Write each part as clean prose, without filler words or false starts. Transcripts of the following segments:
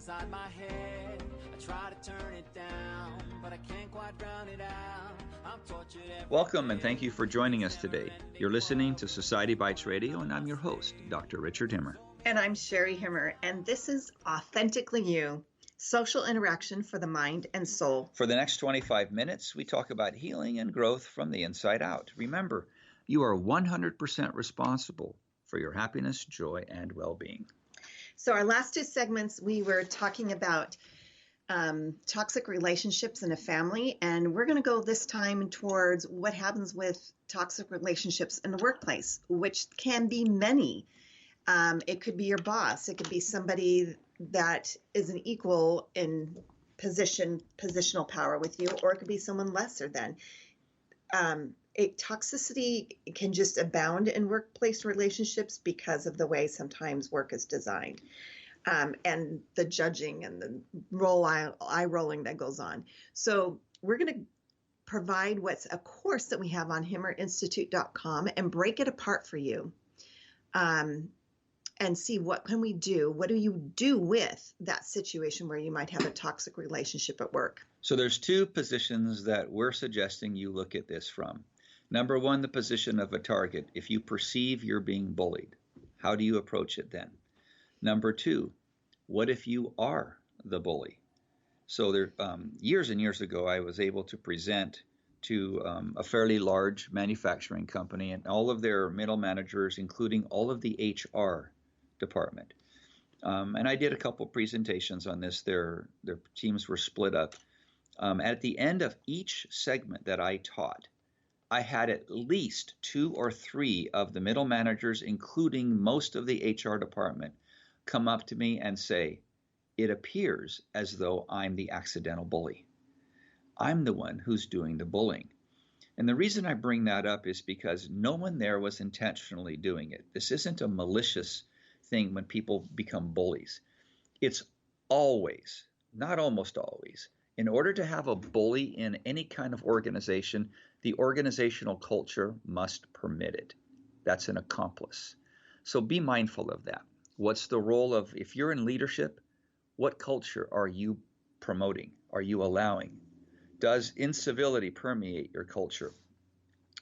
inside my head. I try to turn it down, but I can't quite drown it out. I'm tortured every Welcome and thank you for joining us today. You're listening to Society Bites Radio, and I'm your host, Dr. Richard Himmer. And I'm Sherry Himmer, and this is Authentically You, social interaction for the mind and soul. For the next 25 minutes, we talk about healing and growth from the inside out. Remember, you are 100% responsible for your happiness, joy, and well-being. So our last two segments, we were talking about toxic relationships in a family, and we're going to go this time towards what happens with toxic relationships in the workplace, which can be many. It could be your boss. It could be somebody that is an equal in positional power with you, or it could be someone lesser than. Toxicity can just abound in workplace relationships because of the way sometimes work is designed, and the judging and the eye rolling that goes on. So we're going to provide what's a course that we have on himmerinstitute.com and break it apart for you. And see what can we do? What do you do with that situation where you might have a toxic relationship at work? So there's two positions that we're suggesting you look at this from. Number one, the position of a target. If you perceive you're being bullied, how do you approach it then? Number two, what if you are the bully? So there, years and years ago, I was able to present to a fairly large manufacturing company and all of their middle managers, including all of the HR department. And I did a couple presentations on this. Their teams were split up. At the end of each segment that I taught, I had at least 2 or 3 of the middle managers, including most of the HR department, come up to me and say, it appears as though I'm the accidental bully. I'm the one who's doing the bullying. And the reason I bring that up is because no one there was intentionally doing it. This isn't a malicious thing when people become bullies. It's always, not almost always, in order to have a bully in any kind of organization, the organizational culture must permit it. That's an accomplice. So be mindful of that. What's the role of, if you're in leadership, what culture are you promoting? Are you allowing? Does incivility permeate your culture?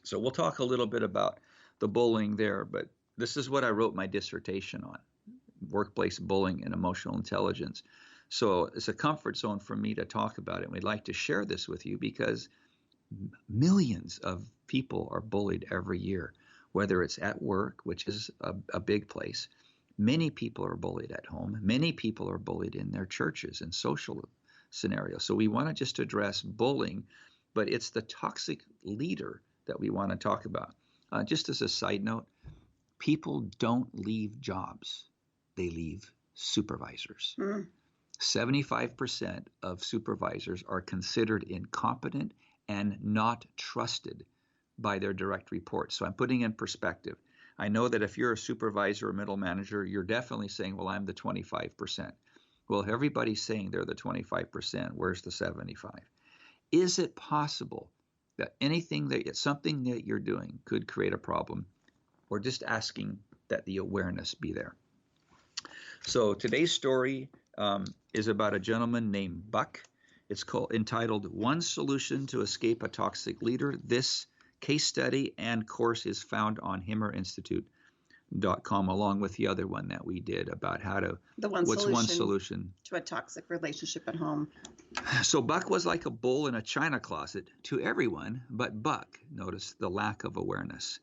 So we'll talk a little bit about the bullying there, but this is what I wrote my dissertation on, workplace bullying and emotional intelligence. So it's a comfort zone for me to talk about it. We'd like to share this with you because millions of people are bullied every year, whether it's at work, which is a big place. Many people are bullied at home. Many people are bullied in their churches and social scenarios. So we want to just address bullying, but it's the toxic leader that we want to talk about. Just as a side note, people don't leave jobs. They leave supervisors. 75% of supervisors are considered incompetent and not trusted by their direct reports. So I'm putting in perspective. I know that if you're a supervisor or middle manager, you're definitely saying, well, I'm the 25%. Well, if everybody's saying they're the 25%, where's the 75? Is it possible that something that you're doing could create a problem? Or just asking that the awareness be there. So today's story is about a gentleman named Buck. It's entitled One Solution to Escape a Toxic Leader. This case study and course is found on himmerinstitute.com, along with the other one that we did about what's one solution to a toxic relationship at home. So Buck was like a bull in a china closet to everyone, but Buck, notice the lack of awareness.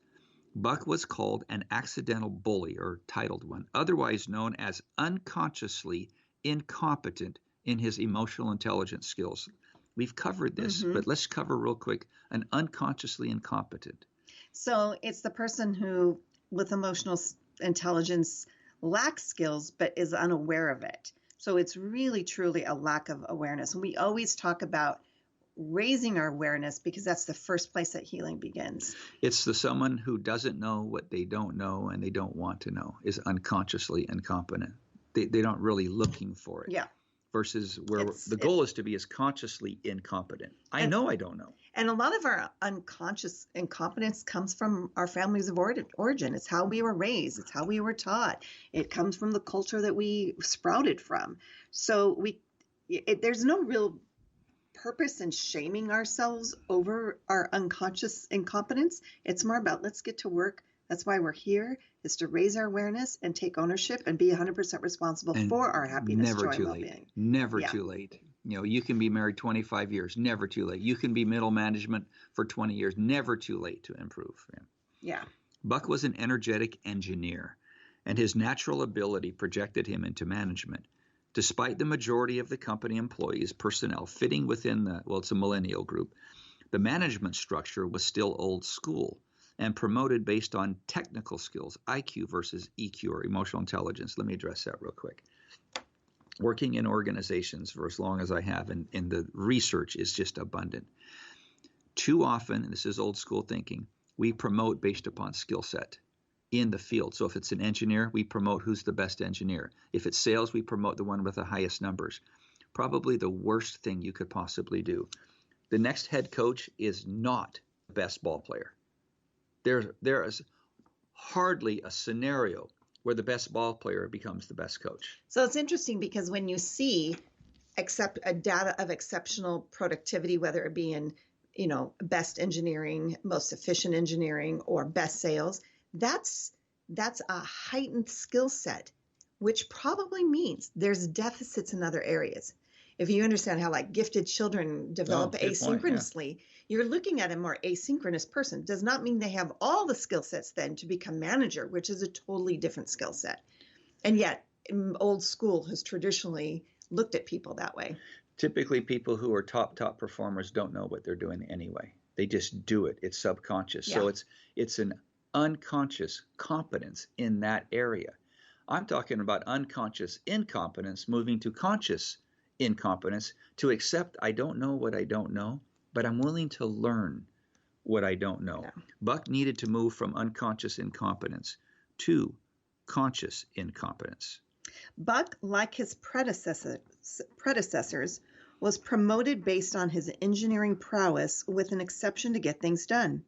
Buck was called an accidental bully, or titled one, otherwise known as unconsciously incompetent in his emotional intelligence skills. We've covered this, but let's cover real quick an unconsciously incompetent. So it's the person who, with emotional intelligence, lacks skills but is unaware of it. So it's really, truly a lack of awareness. And we always talk about raising our awareness because that's the first place that healing begins. It's the someone who doesn't know what they don't know and they don't want to know is unconsciously incompetent. They're not really looking for it. Yeah. versus where the goal is to be as consciously incompetent. I know I don't know. And a lot of our unconscious incompetence comes from our families of origin. It's how we were raised. It's how we were taught. It comes from the culture that we sprouted from. So there's no real purpose in shaming ourselves over our unconscious incompetence. It's more about let's get to work. That's why we're here, is to raise our awareness and take ownership and be 100% responsible for our happiness, joy, and well-being. Never too late. You can be married 25 years, never too late. You can be middle management for 20 years, never too late to improve. Yeah. Buck was an energetic engineer, and his natural ability projected him into management. Despite the majority of the company employees, personnel fitting within it's a millennial group, the management structure was still old school and promoted based on technical skills, IQ versus EQ, or emotional intelligence. Let me address that real quick. Working in organizations for as long as I have, and the research is just abundant. Too often, and this is old school thinking, we promote based upon skill set in the field. So if it's an engineer, we promote who's the best engineer. If it's sales, we promote the one with the highest numbers. Probably the worst thing you could possibly do. The next head coach is not the best ball player. There is hardly a scenario where the best ball player becomes the best coach. So it's interesting because when you see a data of exceptional productivity, whether it be in, best engineering, most efficient engineering, or best sales, that's a heightened skill set, which probably means there's deficits in other areas. If you understand how gifted children develop asynchronously, you're looking at a more asynchronous person. Does not mean they have all the skill sets then to become manager, which is a totally different skill set. And yet, old school has traditionally looked at people that way. Typically, people who are top performers don't know what they're doing anyway. They just do it. It's subconscious. Yeah. So it's an unconscious competence in that area. I'm talking about unconscious incompetence moving to conscious incompetence, to accept I don't know what I don't know, but I'm willing to learn what I don't know. Yeah. Buck needed to move from unconscious incompetence to conscious incompetence. Buck, like his predecessors, was promoted based on his engineering prowess with an exception to get things done.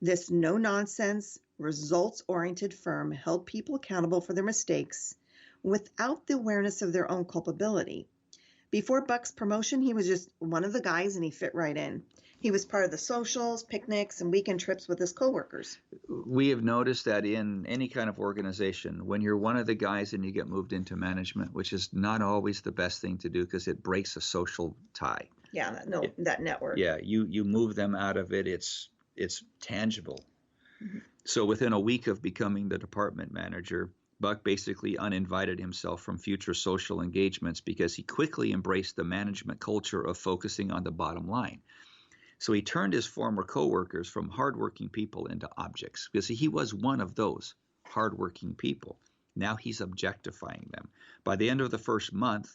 This no-nonsense, results-oriented firm held people accountable for their mistakes without the awareness of their own culpability. Before Buck's promotion, he was just one of the guys and he fit right in. He was part of the socials, picnics, and weekend trips with his coworkers. We have noticed that in any kind of organization, when you're one of the guys and you get moved into management, which is not always the best thing to do because it breaks a social tie. Yeah, that network. Yeah, you move them out of it. It's tangible. Mm-hmm. So within a week of becoming the department manager, Buck basically uninvited himself from future social engagements because he quickly embraced the management culture of focusing on the bottom line. So he turned his former coworkers from hardworking people into objects because he was one of those hardworking people. Now he's objectifying them. By the end of the first month,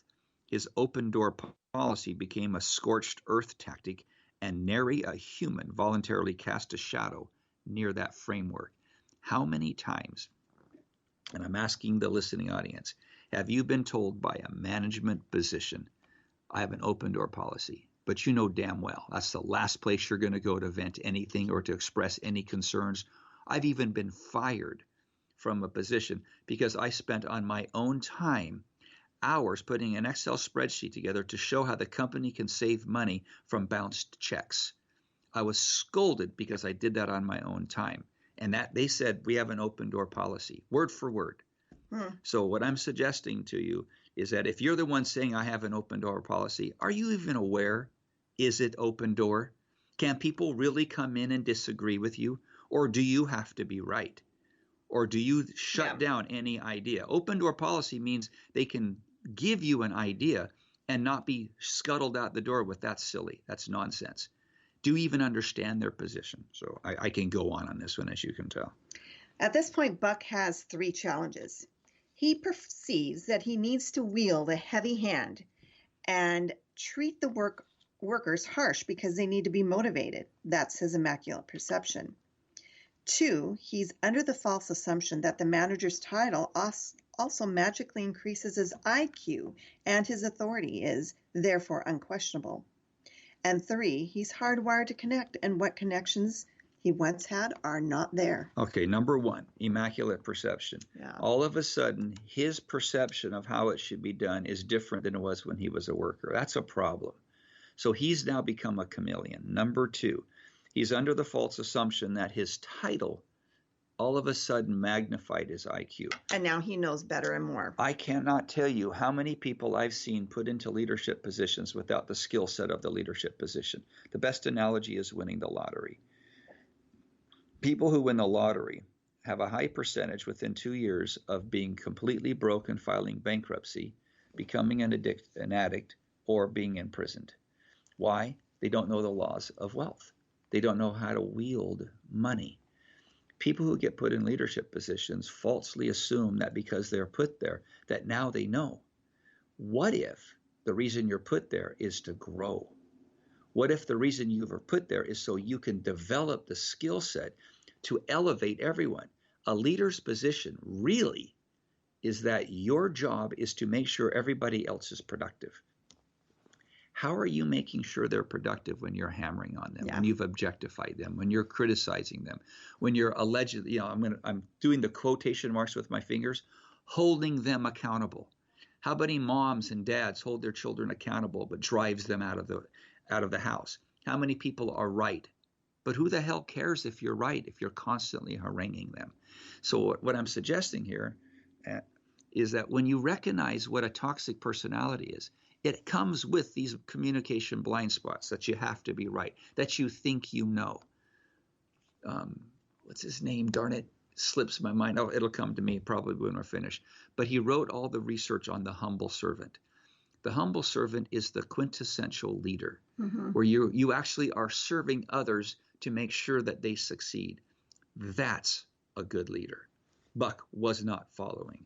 his open door policy became a scorched earth tactic, and nary a human voluntarily cast a shadow near that framework. How many times, and I'm asking the listening audience, have you been told by a management position, I have an open door policy, but you know damn well that's the last place you're going to go to vent anything or to express any concerns? I've even been fired from a position because I spent on my own time hours putting an Excel spreadsheet together to show how the company can save money from bounced checks. I was scolded because I did that on my own time. And that they said, we have an open door policy, word for word. So what I'm suggesting to you is that if you're the one saying I have an open door policy, are you even aware? Is it open door? Can people really come in and disagree with you? Or do you have to be right? Or do you shut down any idea? Open door policy means they can give you an idea and not be scuttled out the door with that's silly, that's nonsense. Do you even understand their position? So I can go on this one, as you can tell. At this point, Buck has 3 challenges. He perceives that he needs to wield a heavy hand and treat the workers harsh because they need to be motivated. That's his immaculate perception. 2, he's under the false assumption that the manager's title also magically increases his IQ, and his authority is therefore unquestionable. And 3, he's hardwired to connect, and what connections he once had are not there. Okay, number 1, immaculate perception. Yeah. All of a sudden, his perception of how it should be done is different than it was when he was a worker. That's a problem. So he's now become a chameleon. Number 2, he's under the false assumption that his title all of a sudden magnified his IQ. And now he knows better and more. I cannot tell you how many people I've seen put into leadership positions without the skill set of the leadership position. The best analogy is winning the lottery. People who win the lottery have a high percentage within 2 years of being completely broke and filing bankruptcy, becoming an addict, or being imprisoned. Why? They don't know the laws of wealth. They don't know how to wield money. People who get put in leadership positions falsely assume that because they're put there, that now they know. What if the reason you're put there is to grow? What if the reason you were put there is so you can develop the skill set to elevate everyone? A leader's position really is that your job is to make sure everybody else is productive. How are you making sure they're productive when you're hammering on them, when you've objectified them, when you're criticizing them, when you're allegedly, I'm doing the quotation marks with my fingers, holding them accountable? How many moms and dads hold their children accountable but drives them out of the house? How many people are right? But who the hell cares if you're right if you're constantly haranguing them? So what I'm suggesting here is that when you recognize what a toxic personality is, it comes with these communication blind spots that you have to be right, that you think you know. What's his name? Darn it, slips my mind. Oh, it'll come to me probably when we're finished. But he wrote all the research on the humble servant. The humble servant is the quintessential leader, where you actually are serving others to make sure that they succeed. That's a good leader. Buck was not following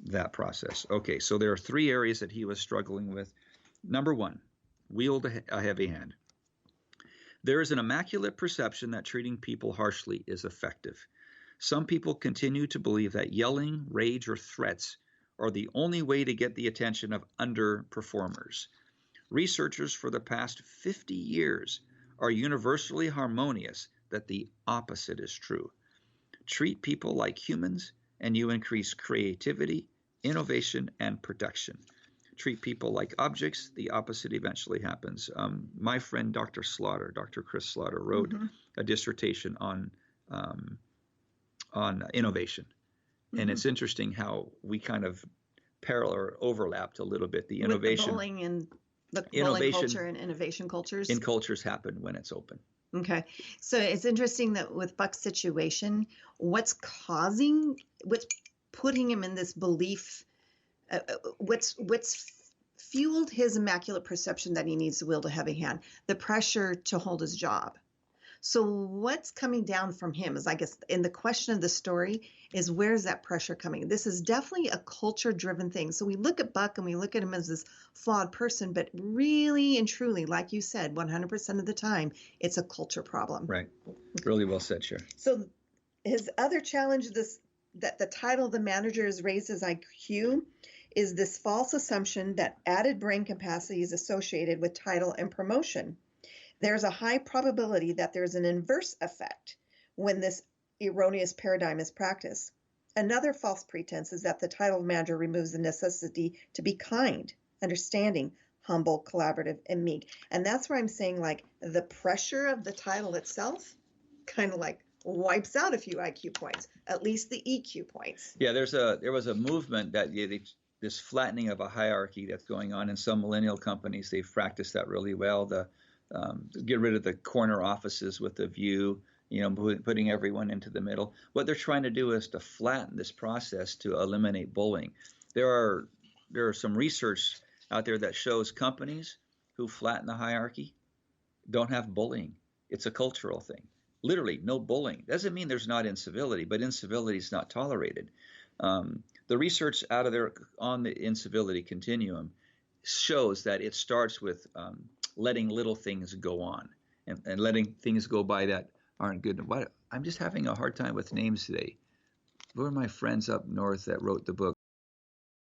that process. Okay, so there are 3 areas that he was struggling with. Number 1, wield a heavy hand. There is an immaculate perception that treating people harshly is effective. Some people continue to believe that yelling, rage, or threats are the only way to get the attention of underperformers. Researchers for the past 50 years are universally harmonious that the opposite is true. Treat people like humans, and you increase creativity, innovation, and production. Treat people like objects, the opposite eventually happens. My friend Dr. Chris Slaughter, wrote a dissertation on innovation. And it's interesting how we kind of parallel or overlapped a little bit. The innovation. With the bowling culture and innovation cultures. In cultures happen when it's open. Okay. So it's interesting that with Buck's situation, what's putting him in this belief, what's fueled his immaculate perception that he needs to wield a heavy hand, the pressure to hold his job. So what's coming down from him is, I guess, in the question of the story is, where's that pressure coming? This is definitely a culture-driven thing. So we look at Buck and we look at him as this flawed person, but really and truly, like you said, 100% of the time, it's a culture problem. Right. Really well said, Cher. So his other challenge, that the title of the manager has raised his IQ, is this false assumption that added brain capacity is associated with title and promotion. There's a high probability that there's an inverse effect when this erroneous paradigm is practiced. Another false pretense is that the title of manager removes the necessity to be kind, understanding, humble, collaborative, and meek. And that's where I'm saying, like, the pressure of the title itself kind of like wipes out a few IQ points, at least the EQ points. Yeah, there was a movement that this flattening of a hierarchy that's going on in some millennial companies. They've practiced that really well. Get rid of the corner offices with the view, putting everyone into the middle. What they're trying to do is to flatten this process to eliminate bullying. There are some research out there that shows companies who flatten the hierarchy don't have bullying. It's a cultural thing. Literally, no bullying. Doesn't mean there's not incivility, but incivility is not tolerated. The research out of there on the incivility continuum shows that it starts with letting little things go on and letting things go by that aren't good. I'm just having a hard time with names today. who are my friends up north that wrote the book?